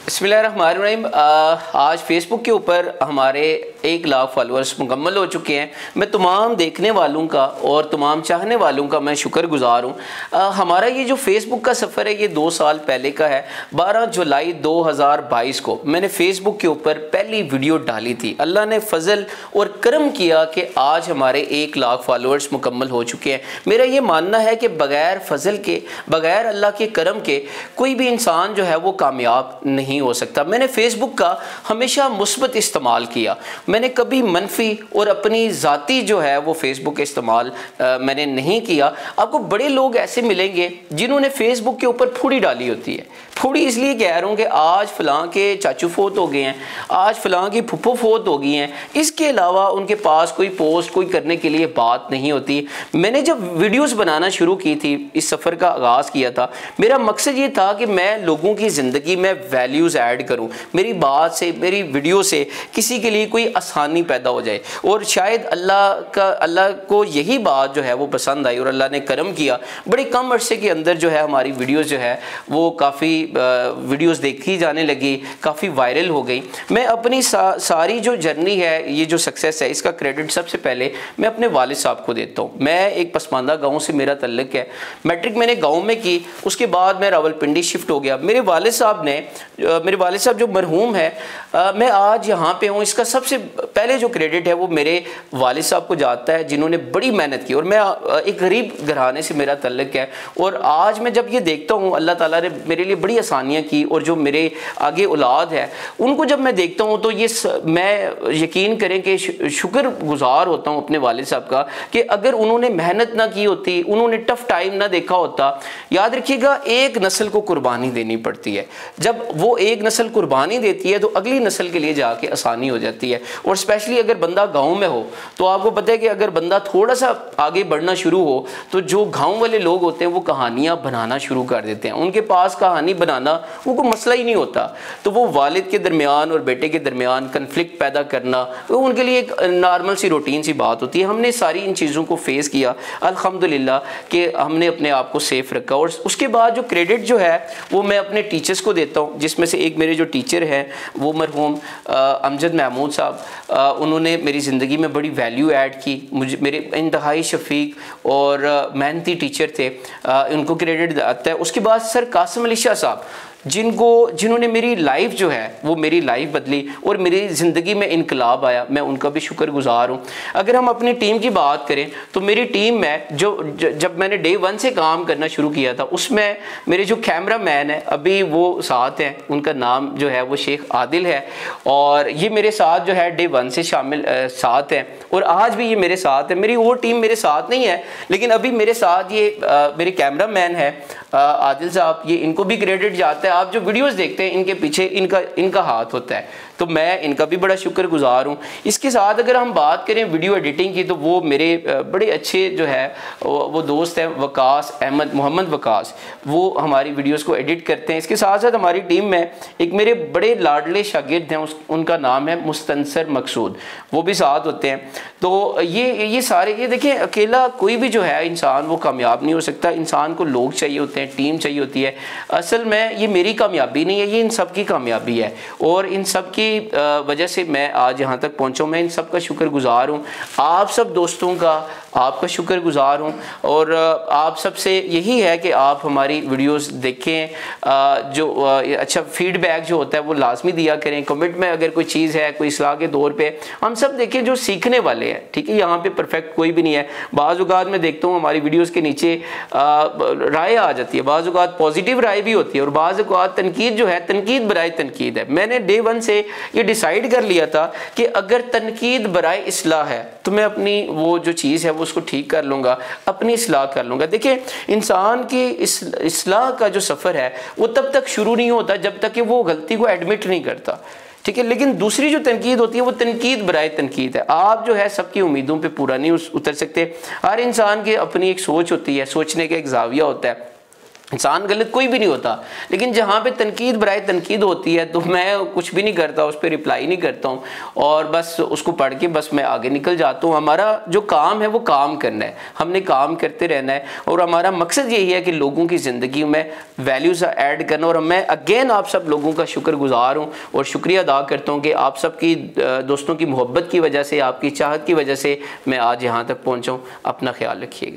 बिस्मिल्लाहिर्रहमानिर्रहीम। आज फेसबुक के ऊपर हमारे 1 लाख फॉलोअर्स मुकम्मल हो चुके हैं। मैं तमाम देखने वालों का और तमाम चाहने वालों का मैं शुक्रगुजार हूँ। हमारा ये जो फेसबुक का सफ़र है ये 2 साल पहले का है। 12 जुलाई 2022 को मैंने फेसबुक के ऊपर पहली वीडियो डाली थी। अल्लाह ने फजल और करम किया कि आज हमारे 1 लाख फॉलोअर्स मुकम्मल हो चुके हैं। मेरा ये मानना है कि बग़ैर फजल के, बग़ैर अल्लाह के करम के कोई भी इंसान जो है वो कामयाब नहीं हो सकता। मैंने फेसबुक का हमेशा मुस्बत इस्तेमाल किया, मैंने कभी मनफी और अपनी ज़ाती जो है वो फेसबुक इस्तेमाल मैंने नहीं किया। आपको बड़े लोग ऐसे मिलेंगे जिन्होंने फेसबुक के ऊपर फूड़ी डाली होती है। फूड़ी इसलिए कह रहा हूँ कि आज फ़लाँ के चाचू फोत हो गए हैं, आज फ़लाँ की फुप्पो फोत हो गई हैं, इसके अलावा उनके पास कोई पोस्ट कोई करने के लिए बात नहीं होती। मैंने जब वीडियोस बनाना शुरू की थी, इस सफ़र का आगाज़ किया था, मेरा मकसद ये था कि मैं लोगों की ज़िंदगी में वैल्यूज़ ऐड करूँ, मेरी बात से, मेरी वीडियो से किसी के लिए कोई आसानी पैदा हो जाए। और शायद अल्लाह को यही बात जो है वो पसंद आई और अल्लाह ने करम किया। बड़े कम अरसे के अंदर जो है हमारी वीडियोज़ जो है वो काफ़ी वीडियोस देखी जाने लगी, काफ़ी वायरल हो गई। मैं अपनी सारी जो जर्नी है, ये जो सक्सेस है, इसका क्रेडिट सबसे पहले मैं अपने वालिद साहब को देता हूँ। मैं एक पसमानदा गांव से मेरा तल्लुक है। मैट्रिक मैंने गांव में की, उसके बाद मैं रावलपिंडी शिफ्ट हो गया। मेरे वालिद साहब जो मरहूम है, मैं आज यहाँ पे हूँ, इसका सबसे पहले जो क्रेडिट है वो मेरे वालिद साहब को जाता है, जिन्होंने बड़ी मेहनत की। और मैं एक गरीब घराने से मेरा तल्लुक है और आज मैं जब ये देखता हूँ अल्लाह ताला ने मेरे लिए बड़ी आसानियाँ की और जो मेरे आगे औलाद है उनको जब मैं देखता हूँ तो ये मैं यकीन करें कि शुक्रगुजार होता हूँ अपने वालिद साहब का कि अगर उन्होंने मेहनत ना की होती, उन्होंने टफ टाइम ना देखा होता। याद रखिएगा, एक नस्ल को कुर्बानी देनी पड़ती है। जब वो एक नस्ल कुर्बानी देती है तो अगली नस्ल के लिए जाके आसानी हो जाती है। और स्पेशली अगर बंदा गाँव में हो तो आपको पता है कि अगर बंदा थोड़ा सा आगे बढ़ना शुरू हो तो जो गाँव वाले लोग होते हैं वो कहानियाँ बनाना शुरू कर देते हैं। उनके पास कहानी बनाना वो कोई मसला ही नहीं होता। तो वो वालिद के दरमियान और बेटे के दरमियान कन्फ्लिक्ट पैदा करना वो उनके लिए एक नॉर्मल सी रूटीन सी बात होती है। हमने सारी इन चीज़ों को फेस किया, अल्हम्दुलिल्लाह कि हमने अपने आप को सेफ रखा। और उसके बाद जो क्रेडिट जो है वो मैं अपने टीचर्स को देता हूँ, जिसमें से एक मेरे जो टीचर हैं वो मरहूम अमजद महमूद साहब। उन्होंने मेरी ज़िंदगी में बड़ी वैल्यू ऐड की। मुझे मेरे इंतहाई शफीक और मेहनती टीचर थे, उनको क्रेडिट आता है। उसके बाद सर कासिम अली शाह साहब, जिन्होंने मेरी लाइफ जो है वो मेरी लाइफ बदली और मेरी ज़िंदगी में इनकलाब आया, मैं उनका भी शुक्रगुजार हूँ। अगर हम अपनी टीम की बात करें तो मेरी टीम में जब मैंने डे 1 से काम करना शुरू किया था, उसमें मेरे जो कैमरा मैन है अभी वो साथ हैं, उनका नाम जो है वो शेख आदिल है और ये मेरे साथ जो है डे 1 से शामिल साथ हैं और आज भी ये मेरे साथ है। मेरी वो टीम मेरे साथ नहीं है लेकिन अभी मेरे साथ ये मेरे कैमरा मैन है आदिल साहब, ये इनको भी क्रेडिट जाता है। आप जो वीडियोस देखते हैं इनके पीछे इनका हाथ होता है, तो मैं इनका भी बड़ा शुक्रगुजार हूँ। इसके साथ अगर हम बात करें वीडियो एडिटिंग की तो वो मेरे बड़े अच्छे जो है वो दोस्त हैं वकास अहमद, मोहम्मद वकास, वो हमारी वीडियोस को एडिट करते हैं। इसके साथ साथ हमारी टीम में एक मेरे बड़े लाडले शागिर्द हैं, उनका नाम है मुस्तनसर मकसूद, वो भी साथ होते हैं। तो ये सारे, ये देखें, अकेला कोई भी जो है इंसान वो कामयाब नहीं हो सकता। इंसान को लोग चाहिए होते हैं, टीम चाहिए होती है। असल में ये मेरी कामयाबी नहीं है, ये इन सब की कामयाबी है और इन सब की वजह से मैं आज यहाँ तक पहुँचा हूँ। मैं इन सब का शुक्रगुजार हूँ, आप सब दोस्तों का आपका शुक्रगुजार हूँ और आप सबसे यही है कि आप हमारी वीडियोस देखें। जो अच्छा फीडबैक जो होता है वो लाजमी दिया करें। कमेंट में अगर कोई चीज़ है, कोई इस्लाह के दौर पे हम सब देखें जो सीखने वाले हैं, ठीक है। यहाँ पे परफेक्ट कोई भी नहीं है। बाज़ औक़ात मैं देखता हूँ हमारी वीडियोस के नीचे राय आ जाती है, बाज़ औक़ात पॉजिटिव राय भी होती है और बाज़ औक़ात तनकीद जो है, तनकीद बराए तनकीद है। मैंने डे 1 से ये डिसाइड कर लिया था कि अगर तनकीद बराए इस्लाह है तो मैं अपनी वो जो चीज़ है वो उसको ठीक कर लूँगा, अपनी इस्लाह कर लूँगा। देखिए, इंसान की इस्लाह का जो सफ़र है वो तब तक शुरू नहीं होता जब तक कि वो गलती को एडमिट नहीं करता, ठीक है। लेकिन दूसरी जो तनकीद होती है वो तनकीद बराए तनकीद है। आप जो है सबकी उम्मीदों पे पूरा नहीं उतर सकते। हर इंसान की अपनी एक सोच होती है, सोचने का एक जाविया होता है। इंसान गलत कोई भी नहीं होता, लेकिन जहाँ पे तनकीद बराए तनकीद होती है तो मैं कुछ भी नहीं करता, उस पर रिप्लाई नहीं करता हूँ और बस उसको पढ़ के बस मैं आगे निकल जाता हूँ। हमारा जो काम है वो काम करना है, हमने काम करते रहना है और हमारा मकसद यही है कि लोगों की ज़िंदगी में वैल्यूज़ ऐड करना। और मैं अगेन आप सब लोगों का शुक्रगुजार हूँ और शुक्रिया अदा करता हूँ कि आप सबकी दोस्तों की मोहब्बत की वजह से, आपकी चाहत की वजह से मैं आज यहाँ तक पहुँचा हूँ। अपना ख्याल रखिएगा।